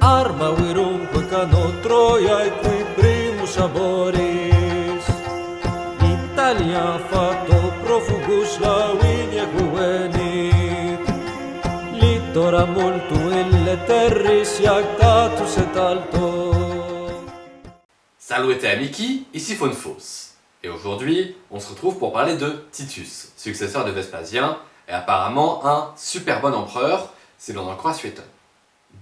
arma virumque cano Troiae qui primus aboris. Italia fato profugus lavinia juvenit, litora multu ille terris iactatus et alto. Salut Amiki, ici Faunefos. Et aujourd'hui, on se retrouve pour parler de Titus, successeur de Vespasien, et apparemment un super bon empereur, si l'on en croit Suétone.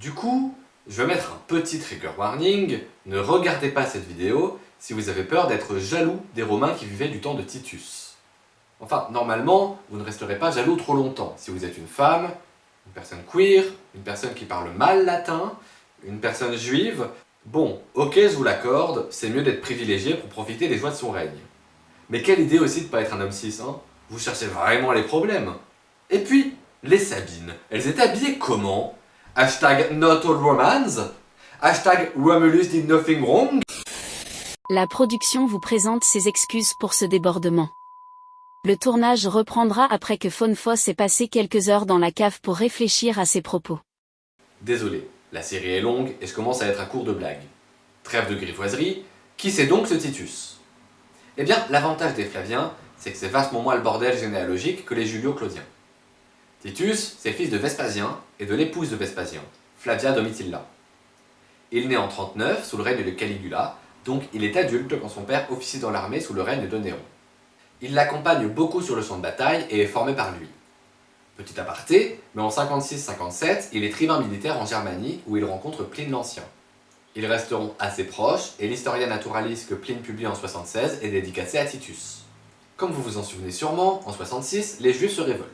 Du coup, je vais mettre un petit trigger warning, ne regardez pas cette vidéo si vous avez peur d'être jaloux des Romains qui vivaient du temps de Titus. Enfin, normalement, vous ne resterez pas jaloux trop longtemps si vous êtes une femme, une personne queer, une personne qui parle mal latin, une personne juive. Bon, ok, je vous l'accorde, c'est mieux d'être privilégié pour profiter des joies de son règne. Mais quelle idée aussi de pas être un homme cis, hein? Vous cherchez vraiment les problèmes. Et puis, les Sabines, elles étaient habillées comment? Hashtag not all Romans? Hashtag Romulus did nothing wrong? La production vous présente ses excuses pour ce débordement. Le tournage reprendra après que Faunefos ait passé quelques heures dans la cave pour réfléchir à ses propos. Désolé, la série est longue et je commence à être à court de blagues. Trêve de grivoiserie, qui c'est donc ce Titus? Eh bien, l'avantage des Flaviens, c'est que c'est vachement moins le bordel généalogique que les Julio-Claudiens. Titus, c'est le fils de Vespasien et de l'épouse de Vespasien, Flavia Domitilla. Il naît en 39 sous le règne de Caligula, donc il est adulte quand son père officie dans l'armée sous le règne de Néron. Il l'accompagne beaucoup sur le champ de bataille et est formé par lui. Petit aparté, mais en 56-57, il est tribun militaire en Germanie où il rencontre Pline l'Ancien. Ils resteront assez proches et l'historien naturaliste que Pline publie en 76 est dédicacé à Titus. Comme vous vous en souvenez sûrement, en 66, les Juifs se révoltent.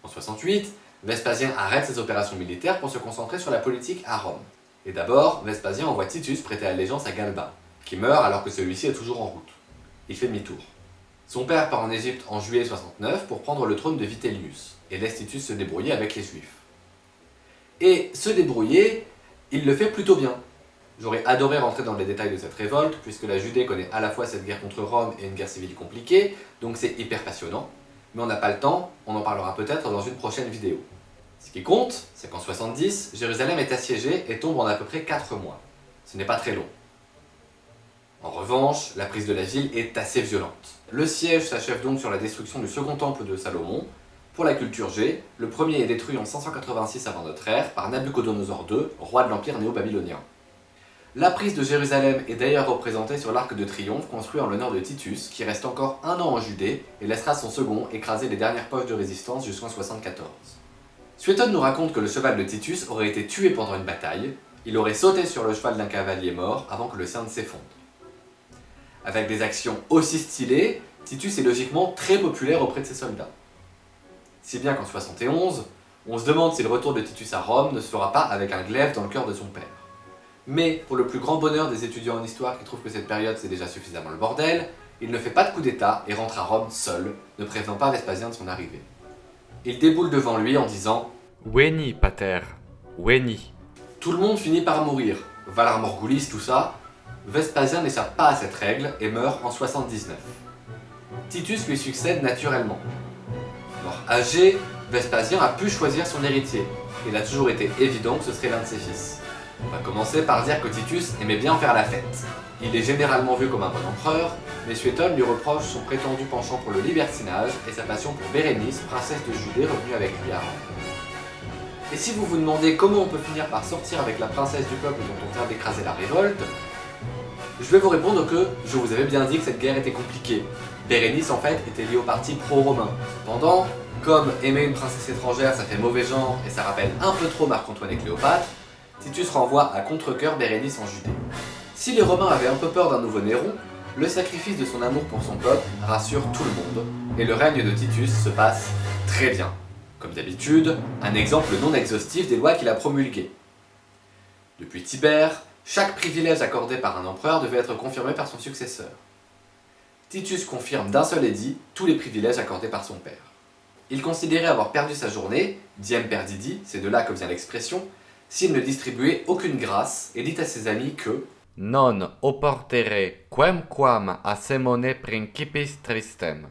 En 68, Vespasien arrête ses opérations militaires pour se concentrer sur la politique à Rome. Et d'abord, Vespasien envoie Titus prêter allégeance à Galba, qui meurt alors que celui-ci est toujours en route. Il fait demi-tour. Son père part en Égypte en juillet 69 pour prendre le trône de Vitellius, et laisse Titus se débrouiller avec les Juifs. Et se débrouiller, il le fait plutôt bien. J'aurais adoré rentrer dans les détails de cette révolte, puisque la Judée connaît à la fois cette guerre contre Rome et une guerre civile compliquée, donc c'est hyper passionnant. Mais on n'a pas le temps, on en parlera peut-être dans une prochaine vidéo. Ce qui compte, c'est qu'en 70, Jérusalem est assiégée et tombe en à peu près 4 mois. Ce n'est pas très long. En revanche, la prise de la ville est assez violente. Le siège s'achève donc sur la destruction du second temple de Salomon. Pour la culture G, le premier est détruit en 586 avant notre ère par Nabuchodonosor II, roi de l'empire néo-babylonien. La prise de Jérusalem est d'ailleurs représentée sur l'arc de triomphe construit en l'honneur de Titus, qui reste encore un an en Judée et laissera son second écraser les dernières poches de résistance jusqu'en 74. Suétone nous raconte que le cheval de Titus aurait été tué pendant une bataille, il aurait sauté sur le cheval d'un cavalier mort avant que le sien ne s'effondre. Avec des actions aussi stylées, Titus est logiquement très populaire auprès de ses soldats. Si bien qu'en 71, on se demande si le retour de Titus à Rome ne se fera pas avec un glaive dans le cœur de son père. Mais pour le plus grand bonheur des étudiants en histoire qui trouvent que cette période c'est déjà suffisamment le bordel, il ne fait pas de coup d'état et rentre à Rome seul, ne prévenant pas Vespasien de son arrivée. Il déboule devant lui en disant « Veni, pater, veni ». Tout le monde finit par mourir, Valar Morghulis, tout ça. Vespasien n'échappe pas à cette règle et meurt en 79. Titus lui succède naturellement. Mort âgé, Vespasien a pu choisir son héritier. Il a toujours été évident que ce serait l'un de ses fils. On va commencer par dire que Titus aimait bien faire la fête. Il est généralement vu comme un bon empereur, mais Suétone lui reproche son prétendu penchant pour le libertinage et sa passion pour Bérénice, princesse de Judée revenue avec lui à Rome. Et si vous vous demandez comment on peut finir par sortir avec la princesse du peuple dont on vient d'écraser la révolte, je vais vous répondre que je vous avais bien dit que cette guerre était compliquée. Bérénice en fait était liée au parti pro-romain. Cependant, comme aimer une princesse étrangère ça fait mauvais genre et ça rappelle un peu trop Marc-Antoine et Cléopâtre, Titus renvoie à contre-cœur Bérénice en Judée. Si les Romains avaient un peu peur d'un nouveau Néron, le sacrifice de son amour pour son peuple rassure tout le monde, et le règne de Titus se passe très bien. Comme d'habitude, un exemple non exhaustif des lois qu'il a promulguées. Depuis Tibère, chaque privilège accordé par un empereur devait être confirmé par son successeur. Titus confirme d'un seul édit tous les privilèges accordés par son père. Il considérait avoir perdu sa journée, diem perdidi, c'est de là que vient l'expression, s'il ne distribuait aucune grâce et dit à ses amis que Non opportere quemquam a semone principis tristem.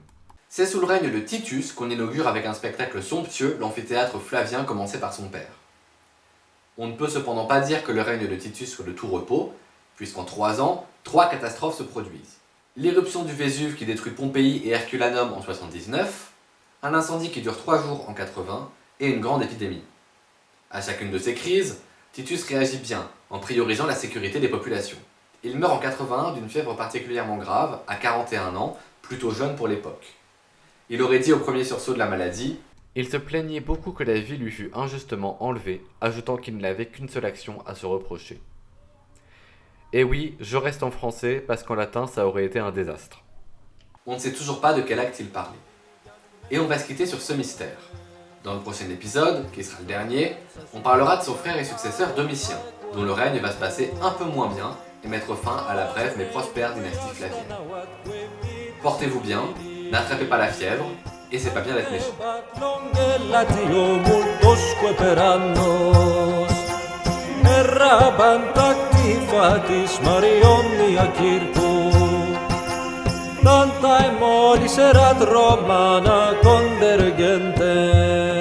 C'est sous le règne de Titus qu'on inaugure avec un spectacle somptueux l'amphithéâtre flavien commencé par son père. On ne peut cependant pas dire que le règne de Titus soit de tout repos, puisqu'en 3 ans, 3 catastrophes se produisent. L'éruption du Vésuve qui détruit Pompéi et Herculanum en 79, un incendie qui dure 3 jours en 80, et une grande épidémie. À chacune de ces crises, Titus réagit bien, en priorisant la sécurité des populations. Il meurt en 81 d'une fièvre particulièrement grave, à 41 ans, plutôt jeune pour l'époque. Il aurait dit au premier sursaut de la maladie « Il se plaignait beaucoup que la vie lui fût injustement enlevée, ajoutant qu'il n'avait qu'une seule action à se reprocher. Et oui, je reste en français parce qu'en latin ça aurait été un désastre. » On ne sait toujours pas de quel acte il parlait. Et on va se quitter sur ce mystère. Dans le prochain épisode, qui sera le dernier, on parlera de son frère et successeur Domitien, dont le règne va se passer un peu moins bien et mettre fin à la brève mais prospère dynastie flavienne. Portez-vous bien, n'attrapez pas la fièvre, et c'est pas bien d'être méchant. Tanta e moli serat romana convergente